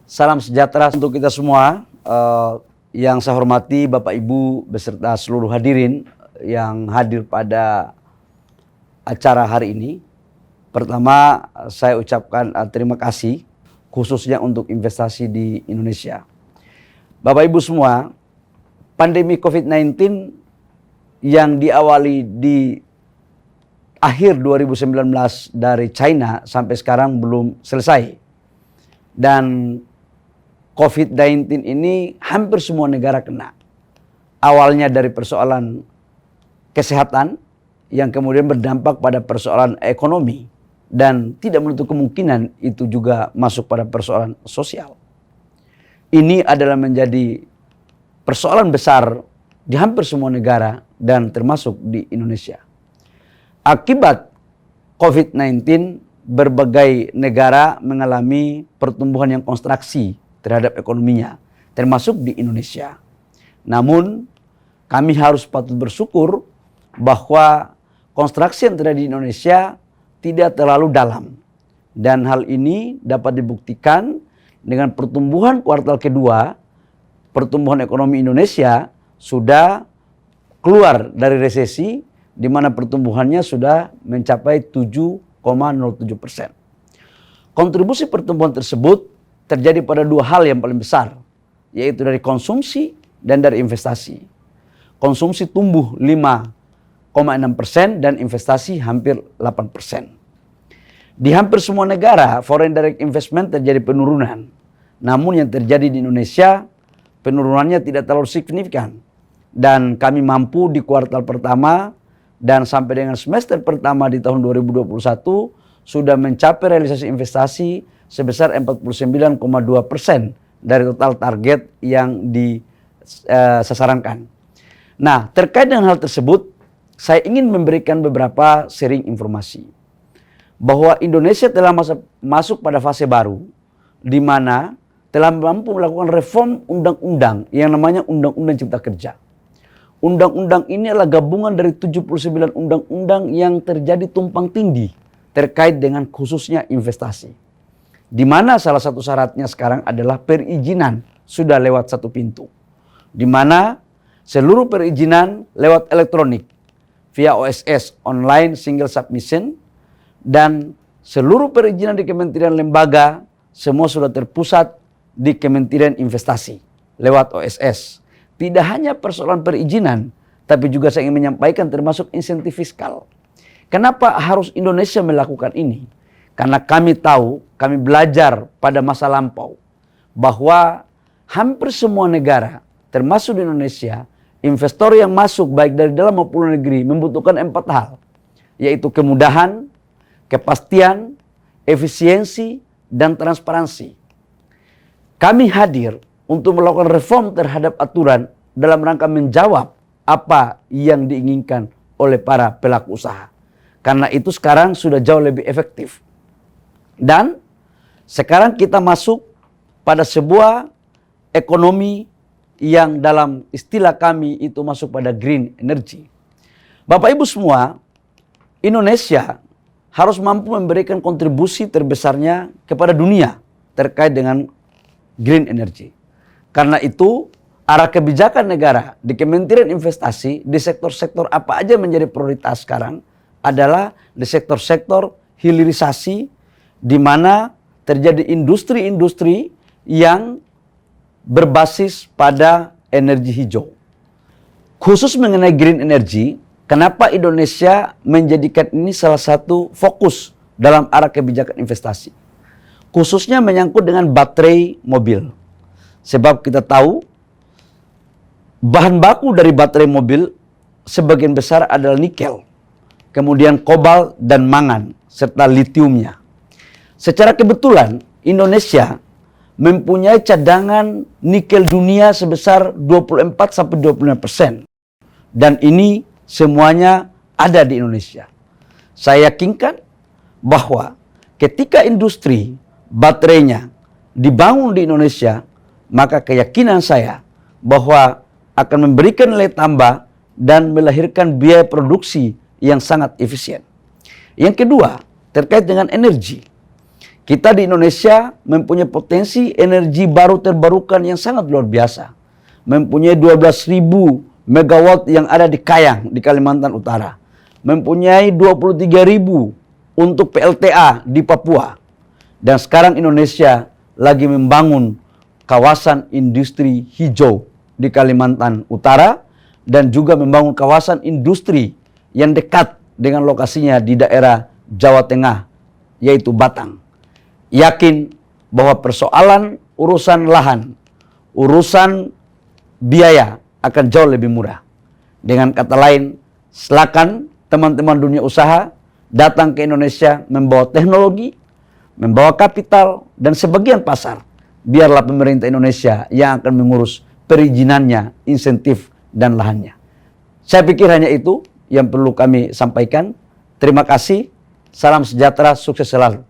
Salam sejahtera untuk kita semua. Yang saya hormati Bapak Ibu beserta seluruh hadirin yang hadir pada acara hari ini. Pertama, saya ucapkan terima kasih khususnya untuk investasi di Indonesia. Bapak Ibu semua, pandemi COVID-19 yang diawali di akhir 2019 dari China sampai sekarang belum selesai. Dan COVID-19 ini hampir semua negara kena. Awalnya dari persoalan kesehatan yang kemudian berdampak pada persoalan ekonomi. Dan tidak menutup kemungkinan itu juga masuk pada persoalan sosial. Ini adalah menjadi persoalan besar di hampir semua negara dan termasuk di Indonesia. Akibat COVID-19, berbagai negara mengalami pertumbuhan yang kontraksi terhadap ekonominya, termasuk di Indonesia. Namun, kami harus patut bersyukur bahwa kontraksi yang terjadi di Indonesia tidak terlalu dalam. Dan hal ini dapat dibuktikan dengan pertumbuhan kuartal kedua, pertumbuhan ekonomi Indonesia sudah keluar dari resesi, di mana pertumbuhannya sudah mencapai 7,07%. Kontribusi pertumbuhan tersebut terjadi pada dua hal yang paling besar, yaitu dari konsumsi dan dari investasi. Konsumsi tumbuh 5,6% dan investasi hampir 8%. Di hampir semua negara, foreign direct investment terjadi penurunan. Namun yang terjadi di Indonesia, penurunannya tidak terlalu signifikan. Dan kami mampu di kuartal pertama dan sampai dengan semester pertama di tahun 2021 sudah mencapai realisasi investasi sebesar 49,2% dari total target yang disasarankan. Nah, terkait dengan hal tersebut, saya ingin memberikan beberapa sharing informasi. Bahwa Indonesia telah masuk pada fase baru, di mana telah mampu melakukan reform undang-undang yang namanya Undang-Undang Cipta Kerja. Undang-undang ini adalah gabungan dari 79 undang-undang yang terjadi tumpang tindih terkait dengan khususnya investasi. Di mana salah satu syaratnya sekarang adalah perizinan sudah lewat satu pintu. Di mana seluruh perizinan lewat elektronik via OSS, Online Single Submission, dan seluruh perizinan di kementerian lembaga semua sudah terpusat di Kementerian Investasi lewat OSS. Tidak hanya persoalan perizinan, tapi juga saya ingin menyampaikan termasuk insentif fiskal. Kenapa harus Indonesia melakukan ini? Karena kami tahu, kami belajar pada masa lampau bahwa hampir semua negara, termasuk di Indonesia, investor yang masuk baik dari dalam maupun luar negeri membutuhkan 4 hal, yaitu kemudahan, kepastian, efisiensi, dan transparansi. Kami hadir untuk melakukan reform terhadap aturan dalam rangka menjawab apa yang diinginkan oleh para pelaku usaha. Karena itu sekarang sudah jauh lebih efektif. Dan sekarang kita masuk pada sebuah ekonomi yang dalam istilah kami itu masuk pada green energy. Bapak Ibu semua, Indonesia harus mampu memberikan kontribusi terbesarnya kepada dunia terkait dengan green energy. Karena itu arah kebijakan negara di Kementerian Investasi di sektor-sektor apa aja menjadi prioritas sekarang adalah di sektor-sektor hilirisasi, di mana terjadi industri-industri yang berbasis pada energi hijau. Khusus mengenai green energy, kenapa Indonesia menjadikan ini salah satu fokus dalam arah kebijakan investasi? Khususnya menyangkut dengan baterai mobil. Sebab kita tahu bahan baku dari baterai mobil sebagian besar adalah nikel, kemudian kobalt dan mangan, serta litiumnya. Secara kebetulan Indonesia mempunyai cadangan nikel dunia sebesar 24-25%. Dan ini semuanya ada di Indonesia. Saya yakinkan bahwa ketika industri baterainya dibangun di Indonesia, maka keyakinan saya bahwa akan memberikan nilai tambah dan melahirkan biaya produksi yang sangat efisien. Yang kedua, terkait dengan energi. Kita di Indonesia mempunyai potensi energi baru terbarukan yang sangat luar biasa. Mempunyai 12.000 megawatt yang ada di Kayang, di Kalimantan Utara. Mempunyai 23.000 untuk PLTA di Papua. Dan sekarang Indonesia lagi membangun kawasan industri hijau di Kalimantan Utara. Dan juga membangun kawasan industri yang dekat dengan lokasinya di daerah Jawa Tengah, yaitu Batang. Yakin bahwa persoalan urusan lahan, urusan biaya akan jauh lebih murah. Dengan kata lain, silakan teman-teman dunia usaha datang ke Indonesia membawa teknologi, membawa kapital, dan sebagian pasar. Biarlah pemerintah Indonesia yang akan mengurus perizinannya, insentif, dan lahannya. Saya pikir hanya itu yang perlu kami sampaikan. Terima kasih. Salam sejahtera, sukses selalu.